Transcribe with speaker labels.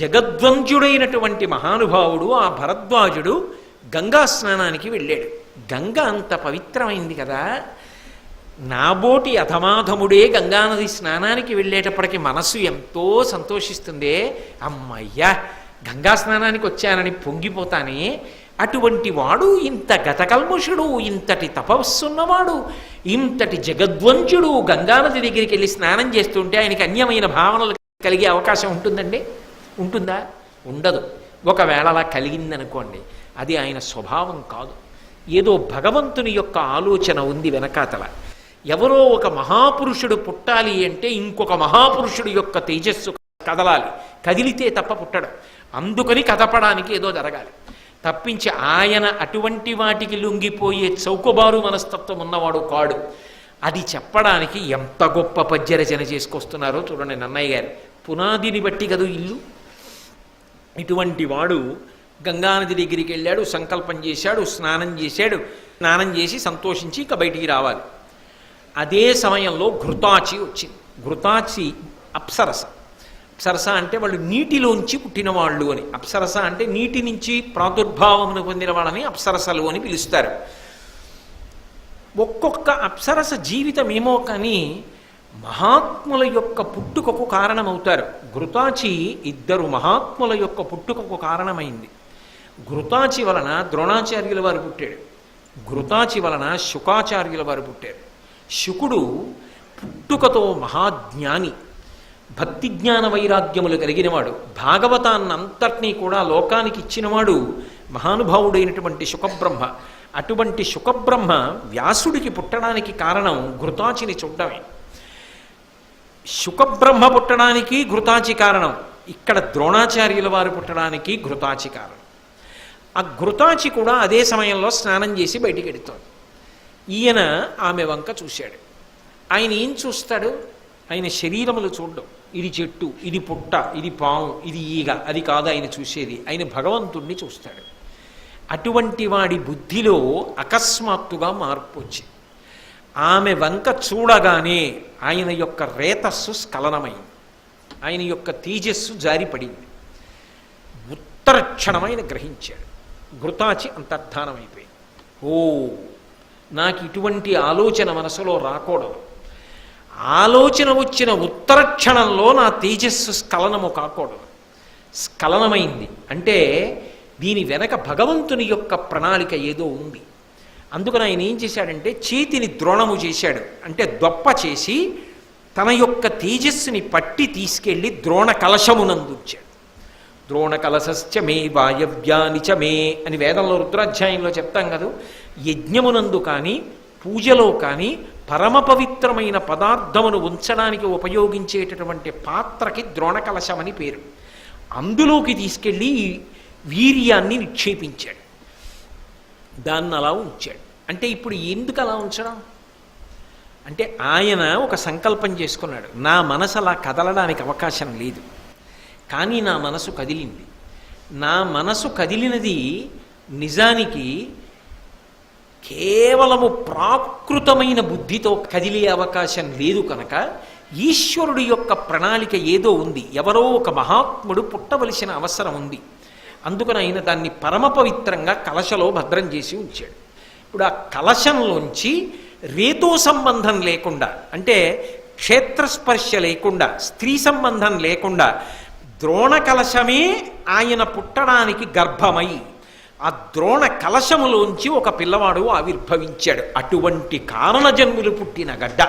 Speaker 1: జగద్వంద్యుడైనటువంటి మహానుభావుడు ఆ భరద్వాజుడు గంగా స్నానానికి వెళ్ళాడు. గంగ అంత పవిత్రమైంది కదా, నాబోటి అధమాధముడే గంగానది స్నానానికి వెళ్ళేటప్పటికి మనస్సు ఎంతో సంతోషిస్తుందే. అమ్మయ్యా, గంగా స్నానానికి వచ్చానని పొంగిపోతానే. అటువంటి వాడు, ఇంత గతకల్ముషుడు, ఇంతటి తపస్సున్నవాడు, ఇంతటి జగద్వంద్యుడు గంగానది దగ్గరికి వెళ్ళి స్నానం చేస్తుంటే ఆయనకి అన్యమైన భావనలు కలిగే అవకాశం ఉంటుందండి? ఉంటుందా? ఉండదు. ఒకవేళ అలా కలిగిందనుకోండి, అది ఆయన స్వభావం కాదు. ఏదో భగవంతుని యొక్క ఆలోచన ఉంది వెనకాతల. ఎవరో ఒక మహాపురుషుడు పుట్టాలి అంటే ఇంకొక మహాపురుషుడు యొక్క తేజస్సు కదలాలి, కదిలితే తప్ప పుట్టడం. అందుకని కదపడానికి ఏదో జరగాలి తప్పించి ఆయన అటువంటి వాటికి లొంగిపోయే చౌకబారు మనస్తత్వం ఉన్నవాడు కాడు. అది చెప్పడానికి ఎంత గొప్ప పద్యరచన చేసుకొస్తున్నారో చూడండి నన్నయ్య గారు. పునాదిని బట్టి కదూ ఇల్లు. ఇటువంటి వాడు గంగానది దగ్గరికి వెళ్ళాడు, సంకల్పం చేశాడు, స్నానం చేశాడు. స్నానం చేసి సంతోషించి ఇక బయటికి రావాలి. అదే సమయంలో ఘృతాచి వచ్చింది. ఘృతాచి అప్సరస. అప్సరస అంటే వాళ్ళు నీటిలోంచి పుట్టిన వాళ్ళు అని. అప్సరస అంటే నీటి నుంచి ప్రాదుర్భావమును పొందిన వాళ్ళని అప్సరసలు అని పిలుస్తారు. ఒక్కొక్క అప్సరస జీవితం ఏమో కానీ మహాత్ముల యొక్క పుట్టుకకు కారణమవుతారు. ఘృతాచి ఇద్దరు మహాత్ముల యొక్క పుట్టుకకు కారణమైంది. ఘృతాచి వలన ద్రోణాచార్యుల వారు పుట్టాడు. ఘృతాచి వలన శుకాచార్యుల వారు పుట్టారు. శుకుడు పుట్టుకతో మహాజ్ఞాని, భక్తి జ్ఞాన వైరాగ్యములు కలిగినవాడు. భాగవతాన్నంతటినీ కూడా లోకానికి ఇచ్చినవాడు మహానుభావుడైనటువంటి శుకబ్రహ్మ. అటువంటి శుకబ్రహ్మ వ్యాసుడికి పుట్టడానికి కారణం ఘృతాచిని చూడడమే. శుకబ్రహ్మ పుట్టడానికి ఘృతాచి కారణం. ఇక్కడ ద్రోణాచార్యుల వారు పుట్టడానికి ఘృతాచి కారణం. ఆ ఘృతాచి కూడా అదే సమయంలో స్నానం చేసి బయటికి వెడుతోంది. ఈయన ఆమె వంక చూశాడు. ఆయన ఏం చూస్తాడు? ఆయన శరీరములు చూడడం. ఇది చెట్టు, ఇది పుట్ట, ఇది పాము, ఇది ఈగ, అది కాదు ఆయన చూసేది. ఆయన భగవంతుణ్ణి చూస్తాడు. అటువంటి వాడి బుద్ధిలో అకస్మాత్తుగా మార్పు వచ్చింది. ఆమె వంక చూడగానే ఆయన యొక్క రేతస్సు స్ఖలనమైంది, ఆయన యొక్క తేజస్సు జారిపడింది. ఉత్తర క్షణమైన గ్రహించాడు. ఘృతాచి అంతర్ధానమైపోయింది. ఓ, నాకు ఇటువంటి ఆలోచన మనసులో రాకూడదు. ఆలోచన వచ్చిన ఉత్తర క్షణంలో నా తేజస్సు స్ఖలనము కాకూడదు. స్ఖలనమైంది అంటే దీని వెనక భగవంతుని యొక్క ప్రణాళిక ఏదో ఉంది. అందుకని ఆయన ఏం చేశాడంటే చేతిని ద్రోణము చేశాడు. అంటే దొప్ప చేసి తన యొక్క తేజస్సుని పట్టి తీసుకెళ్ళి ద్రోణ కలశమునందుంచాడు. ద్రోణ కలశశ్చ మే వాయవ్యాని చ మే అని వేదంలో రుద్రాధ్యాయంలో చెప్తాం కదా. యజ్ఞమునందు కానీ పూజలో కానీ పరమ పవిత్రమైన పదార్థమును ఉంచడానికి ఉపయోగించేటటువంటి పాత్రకి ద్రోణ కలశమని పేరు. అందులోకి తీసుకెళ్ళి వీర్యాన్ని నిక్షేపించాడు. దాన్ని అలా ఉంచాడు. అంటే ఇప్పుడు ఎందుకు అలా ఉంచడం అంటే ఆయన ఒక సంకల్పం చేసుకున్నాడు. నా మనసు అలా కదలడానికి అవకాశం లేదు, కానీ నా మనసు కదిలింది. నా మనసు కదిలినది నిజానికి కేవలము ప్రాకృతమైన బుద్ధితో కదిలే అవకాశం లేదు కనుక ఈశ్వరుడి యొక్క ప్రణాళిక ఏదో ఉంది. ఎవరో ఒక మహాత్ముడు పుట్టవలసిన అవసరం ఉంది. అందుకని ఆయన దాన్ని పరమ పవిత్రంగా కలశలో భద్రం చేసి ఉంచాడు. ఇప్పుడు ఆ కలశంలోంచి రేతో సంబంధం లేకుండా, అంటే క్షేత్రస్పర్శ లేకుండా, స్త్రీ సంబంధం లేకుండా ద్రోణ కలశమే ఆయన పుట్టడానికి గర్భమై ఆ ద్రోణ కలశములోంచి ఒక పిల్లవాడు ఆవిర్భవించాడు. అటువంటి కారణజన్ములు పుట్టిన గడ్డ